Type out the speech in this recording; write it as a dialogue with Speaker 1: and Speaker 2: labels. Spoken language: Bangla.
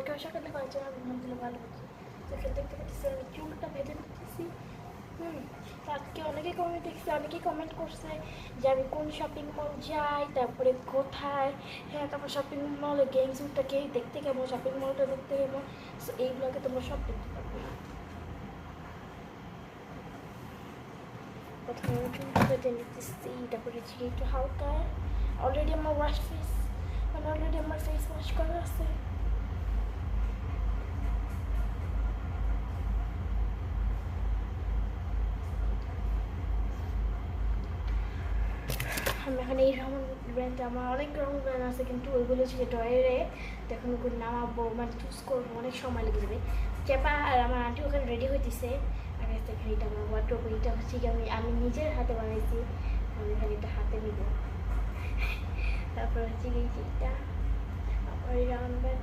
Speaker 1: কালকে সকালে কয়েকজন আমি ভাবছিলাম ভালো হচ্ছে তো দেখতে পাচ্ছি আমি চুলটা বেঁধে নিতেছি। আজকে অনেকে কমেন্ট দেখছি, অনেকেই কমেন্ট করছে যে আমি কোন শপিং মল যাই, তারপরে কোথায়, হ্যাঁ তারপর শপিং মলে গেমসটা কে দেখতে কেমন, শপিং মলটা দেখতে কেমন, সো এইগুলোকে তোমরা সব দেখতে পারবে। প্রথমে আমি চুলটা বেঁধে নিতেছি, তারপরে একটু হালকা অলরেডি আমার ওয়াশ ফেস, মানে অলরেডি আমার ফেস ওয়াশ করা আছে। আমি এখন এই রকম ব্র্যান্ড, আমার অনেক রকম ব্র্যান্ড আছে কিন্তু ওইগুলো হচ্ছে ড্রয়ারে, তো এখন ওগুলো নামাবো, মানে চুজ করবো, অনেক সময় লেগে যাবে। চেপা আর আমার আন্টি ওখানে রেডি হইতেছে। আর এখানে এটা আমার ওয়ার্ড্রোব, এটা হচ্ছে কি আমি নিজের হাতে বানাইছি, আমি এখানে এটা হাতে নিব। তারপর হচ্ছে কি এটা আমার রাউন্ড ব্যাগ।